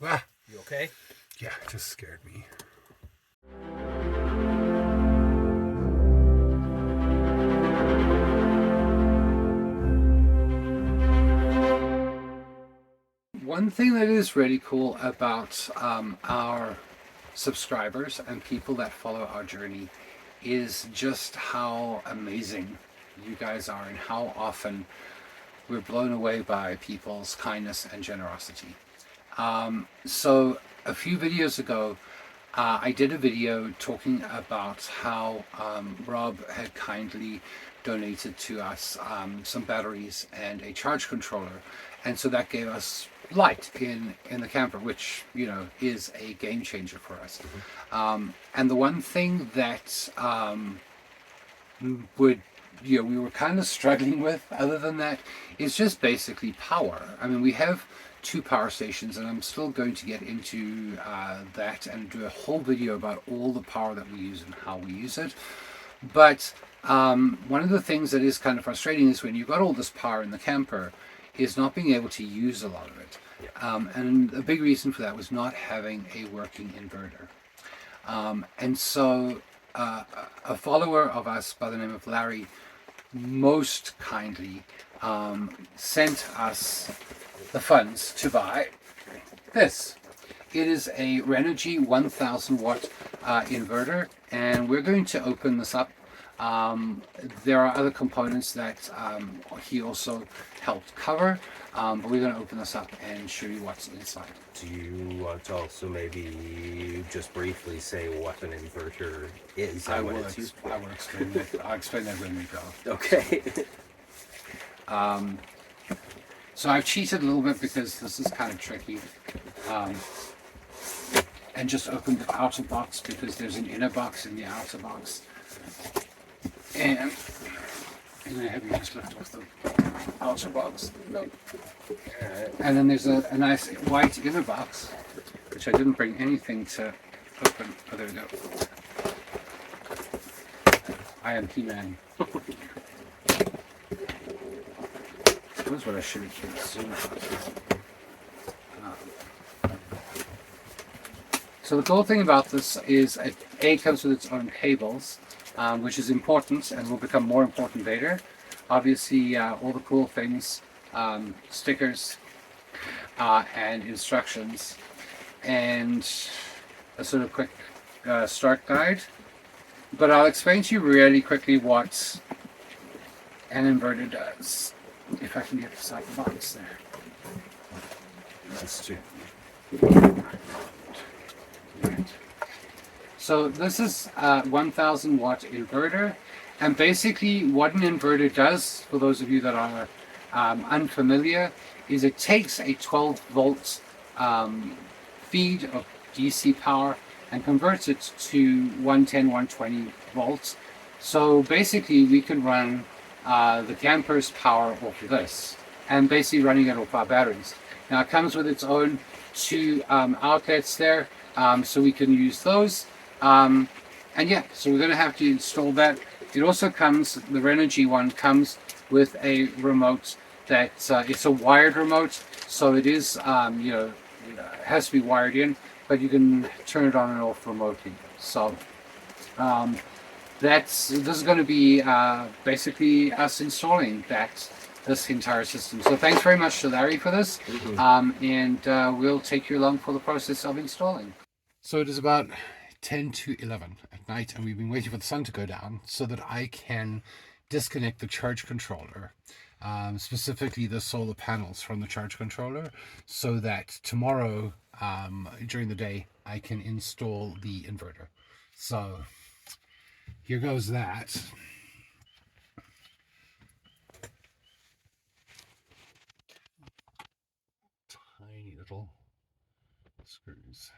Ah, You okay? yeah, it just scared me. One thing that is really cool about our subscribers and people that follow our journey is just how amazing you guys are and how often we're blown away by people's kindness and generosity. So a few videos ago, I did a video talking about how Rob had kindly donated to us some batteries and a charge controller, and so that gave us light in the camper, which is a game changer for us. And the one thing that would we were kind of struggling with other than that is just basically power. I mean, we have two power stations, and I'm still going to get into that and do a whole video about all the power that we use and how we use it. But one of the things that is kind of frustrating is when you've got all this power in the camper is not being able to use a lot of it. And a big reason for that was not having a working inverter. And so a follower of us by the name of Larry most kindly sent us the funds to buy this. It is a Renogy 1000W inverter, and we're going to open this up. There are other components that he also helped cover, but we're going to open this up and show you what's inside. Do you want to also maybe just briefly say what an inverter is? I will explain that. I'll explain that when we go. Okay. So I've cheated a little bit because this is kind of tricky. And just opened the outer box because there's an inner box in the outer box. And I have you just lift off the outer box. No. And then there's a nice white inner box, which I didn't bring anything to open. Oh, there we go. I am He-Man. That's what I should have been Suno. So the cool thing about this is it comes with its own cables, which is important and will become more important later. Obviously, all the cool things, stickers and instructions, and a sort of quick start guide. But I'll explain to you really quickly what an inverter does. If I can get this out of the box there. That's true. Right. So this is a 1000-watt inverter, and basically what an inverter does, for those of you that are unfamiliar, is it takes a 12-volt feed of DC power and converts it to 110, 120 volts. So basically we can run the camper's power off of this, and basically running it off our batteries. Now it comes with its own two outlets there, so we can use those. And yeah, so we're going to have to install that. It also comes, the Renogy one comes with a remote that it's a wired remote, so it is it has to be wired in, but you can turn it on and off remotely. So this is going to be basically us installing this entire system. So thanks very much to Larry for this, and we'll take you along for the process of installing. So it is about 10 to 11 at night, and we've been waiting for the sun to go down so that I can disconnect the charge controller, specifically the solar panels from the charge controller, so that tomorrow during the day I can install the inverter. So here goes that. Tiny little screws.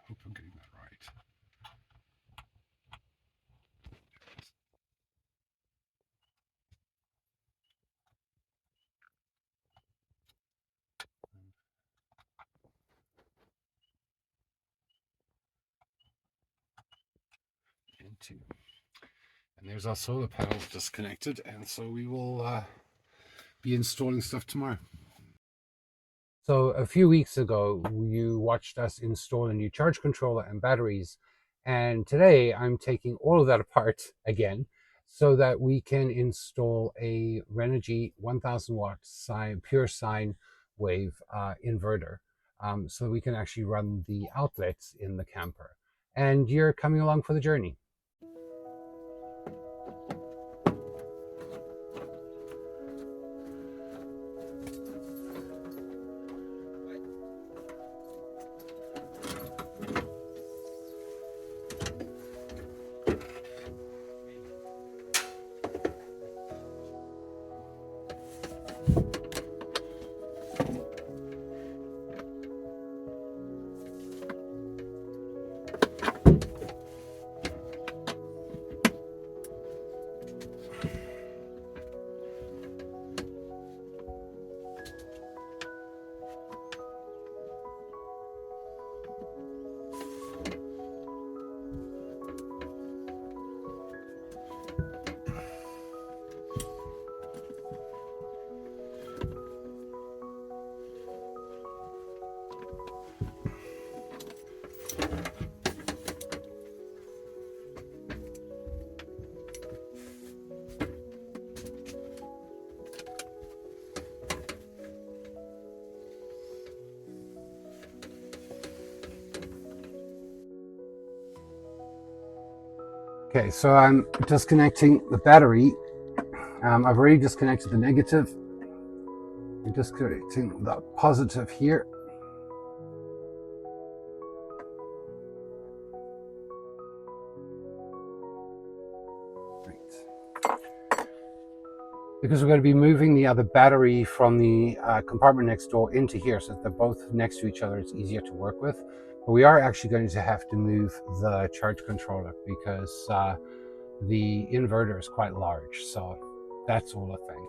Hope I'm getting that right. Into. And there's our solar panels disconnected, and so we will be installing stuff tomorrow. So a few weeks ago, you watched us install a new charge controller and batteries. And today I'm taking all of that apart again so that we can install a Renogy 1000W Pure Sine Wave inverter, so we can actually run the outlets in the camper. And you're coming along for the journey. Okay, so I'm disconnecting the battery. I've already disconnected the negative. I'm disconnecting the positive here. Because we're going to be moving the other battery from the compartment next door into here, so that they're both next to each other, it's easier to work with. But we are actually going to have to move the charge controller because the inverter is quite large, so that's all a thing.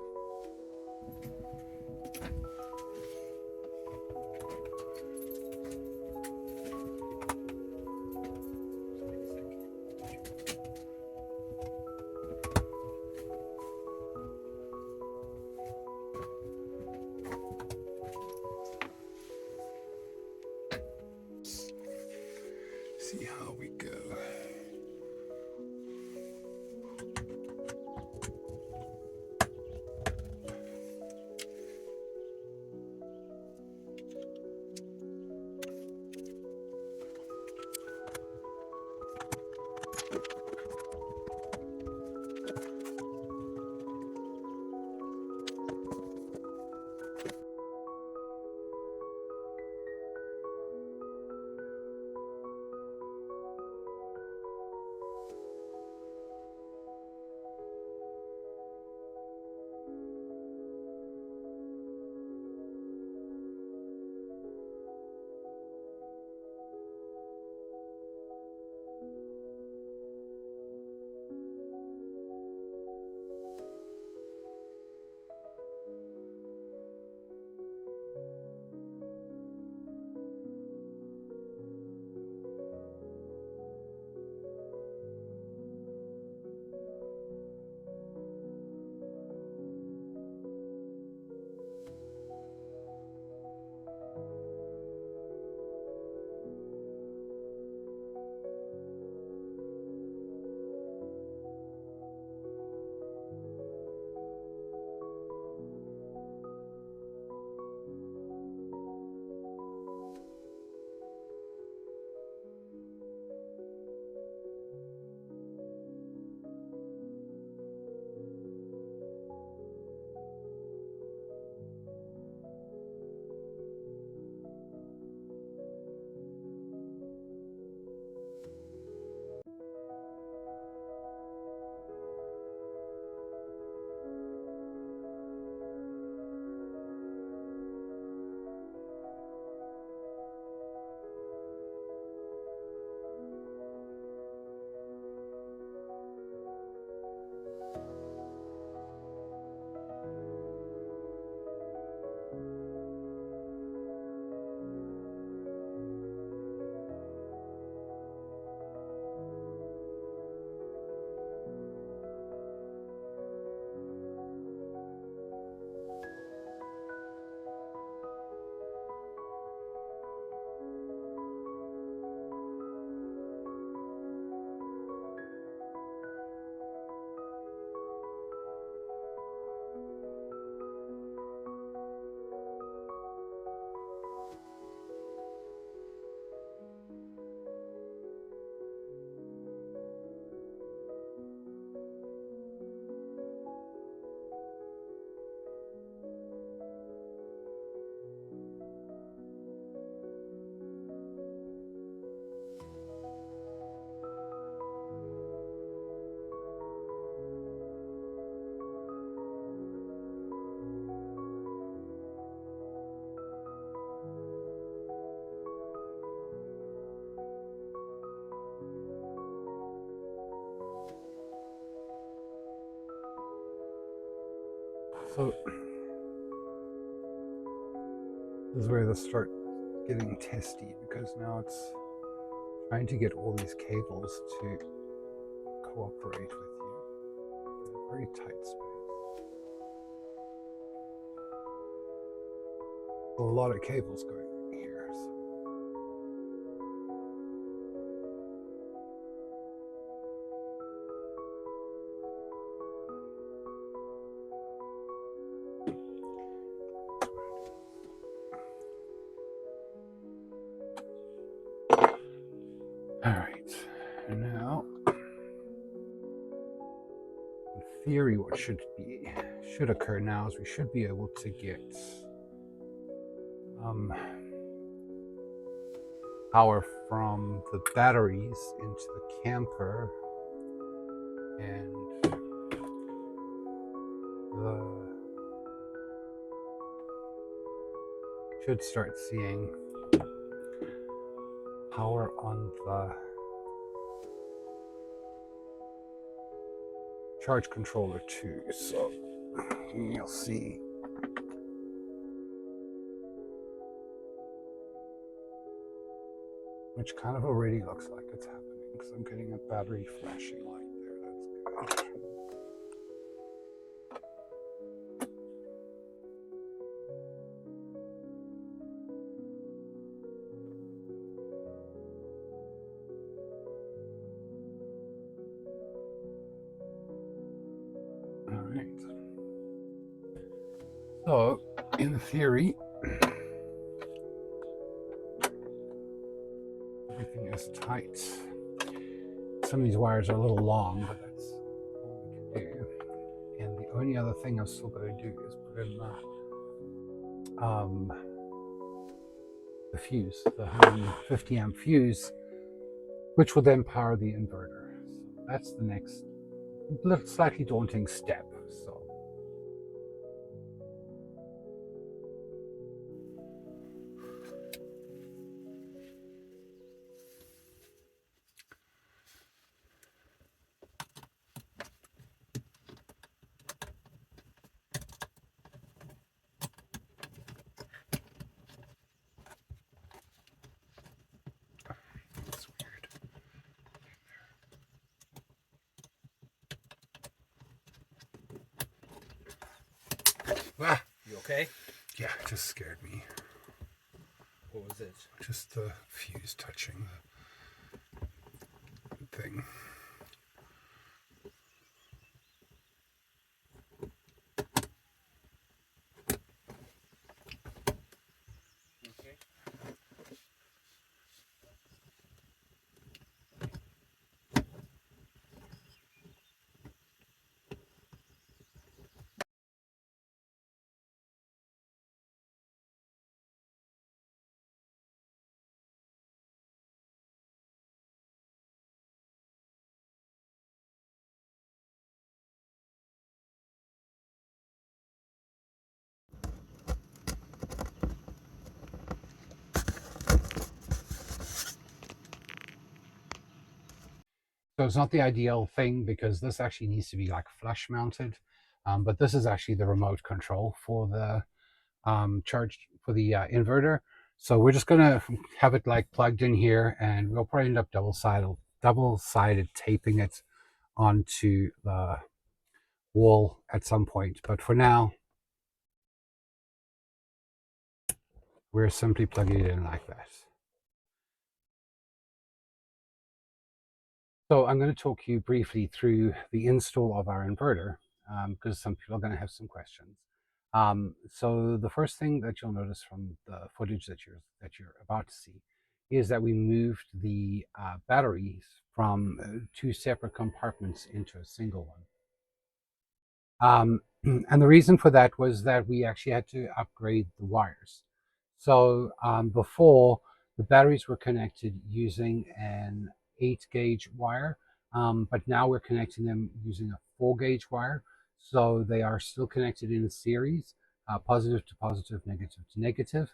See how we go. So this is where this start getting testy, because now it's trying to get all these cables to cooperate with you in a very tight space. A lot of cables going here. So. All right, and now, in theory, what should occur now is we should be able to get power from the batteries into the camper, and should start seeing power on the charge controller too. So you'll see which kind of already looks like it's happening, because I'm getting a battery flashing light there. That's good. All right. So, in theory, everything is tight. Some of these wires are a little long, but that's all we can do. And the only other thing I'm still going to do is put in the fuse, the 150 amp fuse, which will then power the inverter. So that's the next slightly daunting step. That's weird. Ah, you okay? Yeah, it just scared me. What was it? Just the fuse touching the thing. Okay. So it's not the ideal thing, because this actually needs to be like flush mounted. But this is actually the remote control for the charge for the inverter. So we're just gonna have it like plugged in here, and we'll probably end up double-sided taping it onto the wall at some point. But for now, we're simply plugging it in like that. So I'm going to talk you briefly through the install of our inverter, because some people are going to have some questions. So the first thing that you'll notice from the footage that you're about to see is that we moved the batteries from two separate compartments into a single one. And the reason for that was that we actually had to upgrade the wires. So before, the batteries were connected using an 8-gauge wire, but now we're connecting them using a 4-gauge wire. So they are still connected in a series, positive to positive, negative to negative,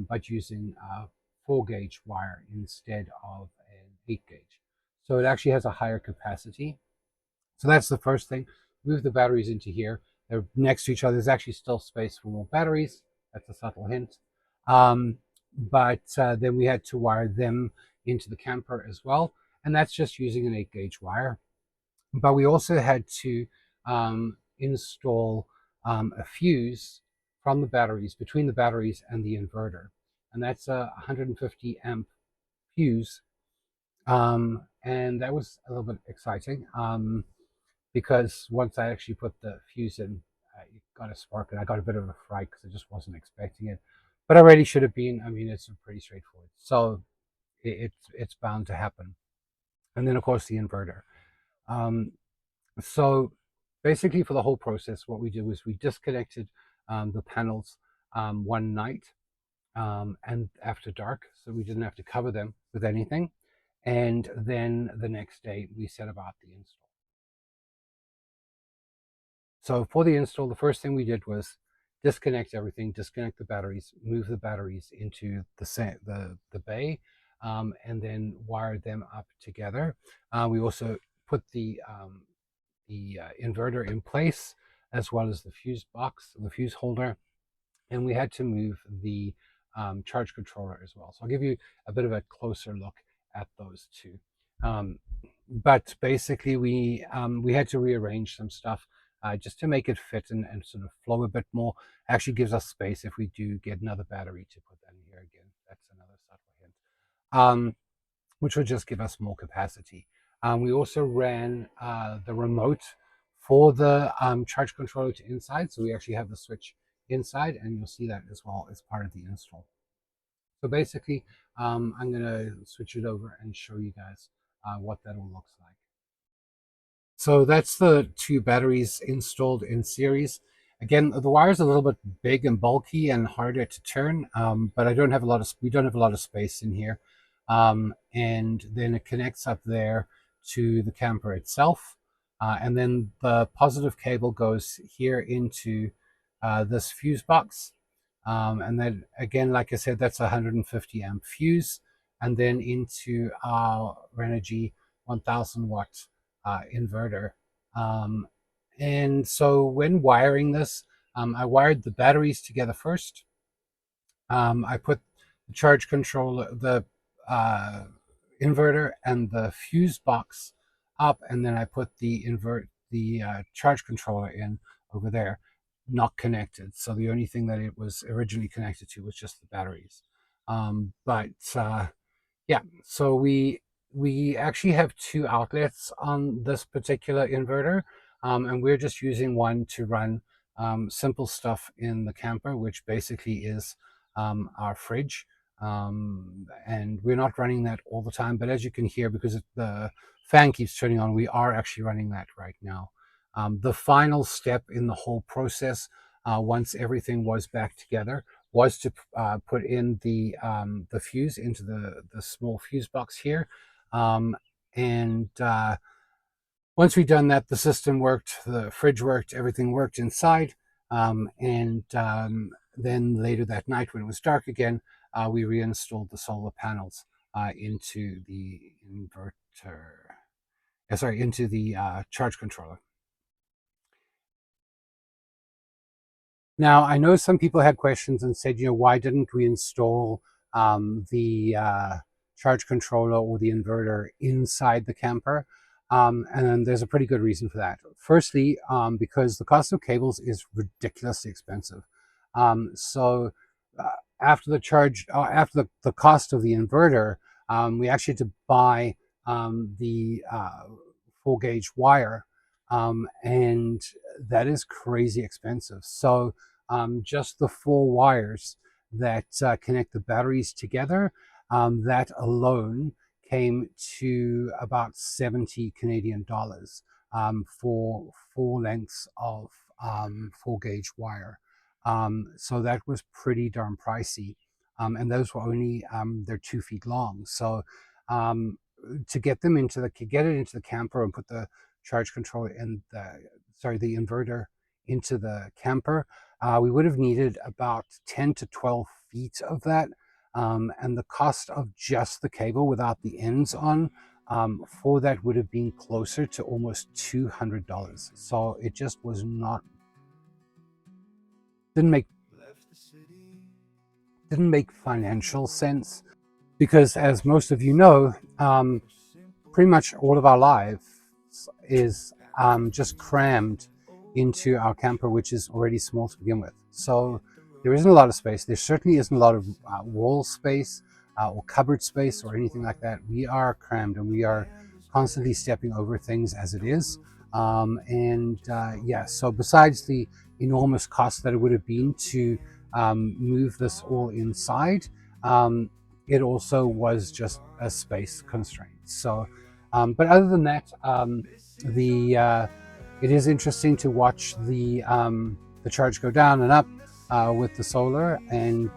but using a 4-gauge wire instead of an 8-gauge. So it actually has a higher capacity. So that's the first thing. Move the batteries into here. they're next to each other. There's actually still space for more batteries. That's a subtle hint. But then we had to wire them into the camper as well, and that's just using an 8-gauge wire. But we also had to install a fuse from the batteries, between the batteries and the inverter, and that's a 150 amp fuse. And that was a little bit exciting because once I actually put the fuse in, it got a spark, and I got a bit of a fright because I just wasn't expecting it. But I really should have been. I mean, it's pretty straightforward, so it's bound to happen. And then of course the inverter. Um, so basically, for the whole process, what we did was we disconnected the panels one night and after dark, so we didn't have to cover them with anything. And then the next day, we set about the install. So for the install, the first thing we did was disconnect everything, disconnect the batteries, move the batteries into the bay, and then wire them up together. We also put the inverter in place, as well as the fuse box, the fuse holder, and we had to move the charge controller as well. So I'll give you a bit of a closer look at those two. But basically, we had to rearrange some stuff just to make it fit and sort of flow a bit more. Actually, gives us space if we do get another battery to put that in here again. That's another subtle hint. Which would just give us more capacity. We also ran the remote for the charge controller to inside, so we actually have the switch inside, and you'll see that as well as part of the install. So basically, I'm going to switch it over and show you guys what that all looks like. So that's the two batteries installed in series. Again, the wire's a little bit big and bulky and harder to turn, but we don't have a lot of space in here. And then it connects up there to the camper itself. And then the positive cable goes here into this fuse box. And then again, like I said, that's a 150 amp fuse, and then into our Renogy 1000W inverter. Um, and so when wiring this, I wired the batteries together first. I put the charge controller, the inverter, and the fuse box up, and then I put the charge controller in over there, not connected. So the only thing that it was originally connected to was just the batteries. But yeah, so we actually have two outlets on this particular inverter, and we're just using one to run simple stuff in the camper, which basically is our fridge. And we're not running that all the time, but as you can hear, because the fan keeps turning on, we are actually running that right now. The final step in the whole process, once everything was back together, was to put in the fuse into the small fuse box here. And once we'd done that, the system worked, the fridge worked, everything worked inside. And then later that night, when it was dark again, we reinstalled the solar panels into the inverter. Sorry, into the charge controller. Now, I know some people had questions and said, why didn't we install the charge controller or the inverter inside the camper? And there's a pretty good reason for that. Firstly, because the cost of cables is ridiculously expensive. So after the cost of the inverter, we actually had to buy the 4-gauge wire, and that is crazy expensive. So just the 4 wires that connect the batteries together, that alone came to about 70 Canadian dollars for 4 lengths of 4-gauge wire. So that was pretty darn pricey. And those were only, they're 2 feet long. So to get it into the camper and put the charge controller and the inverter into the camper, we would have needed about 10 to 12 feet of that. And the cost of just the cable without the ends on for that would have been closer to almost $200. So it just was not didn't make financial sense because, as most of you know, pretty much all of our lives is just crammed into our camper, which is already small to begin with. So there isn't a lot of space. There certainly isn't a lot of wall space or cupboard space or anything like that. We are crammed and we are constantly stepping over things as it is. Yeah, so besides the enormous cost that it would have been to move this all inside, it also was just a space constraint. So, but other than that, it is interesting to watch the charge go down and up with the solar, and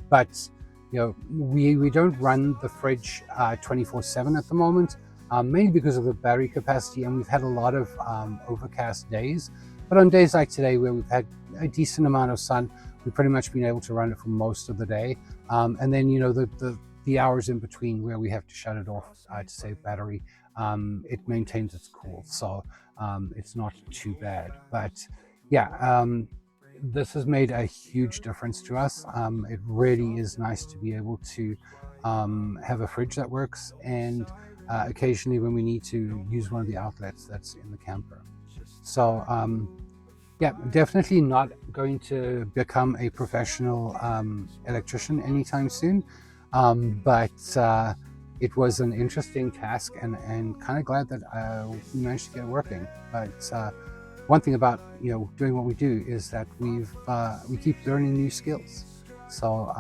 but you know we don't run the fridge 24/7 at the moment, mainly because of the battery capacity, and we've had a lot of overcast days. But on days like today, where we've had a decent amount of sun, we've pretty much been able to run it for most of the day. And then the hours in between where we have to shut it off to save battery, it maintains its cool, so it's not too bad. But yeah, this has made a huge difference to us. It really is nice to be able to have a fridge that works, and occasionally when we need to use one of the outlets that's in the camper. So yeah, definitely not going to become a professional electrician anytime soon, but it was an interesting task, and kind of glad that we managed to get it working. But one thing about doing what we do is that we keep learning new skills. So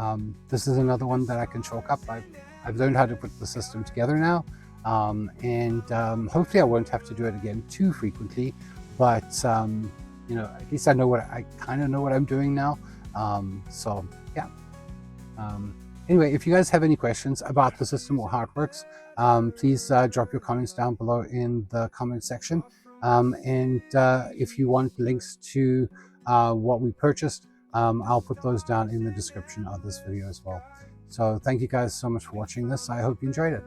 this is another one that I can chalk up. I've learned how to put the system together now, and hopefully I won't have to do it again too frequently. But at least I kind of know what I'm doing now. So yeah. Anyway, if you guys have any questions about the system or how it works, please drop your comments down below in the comment section. And if you want links to what we purchased, I'll put those down in the description of this video as well. So thank you guys so much for watching this. I hope you enjoyed it.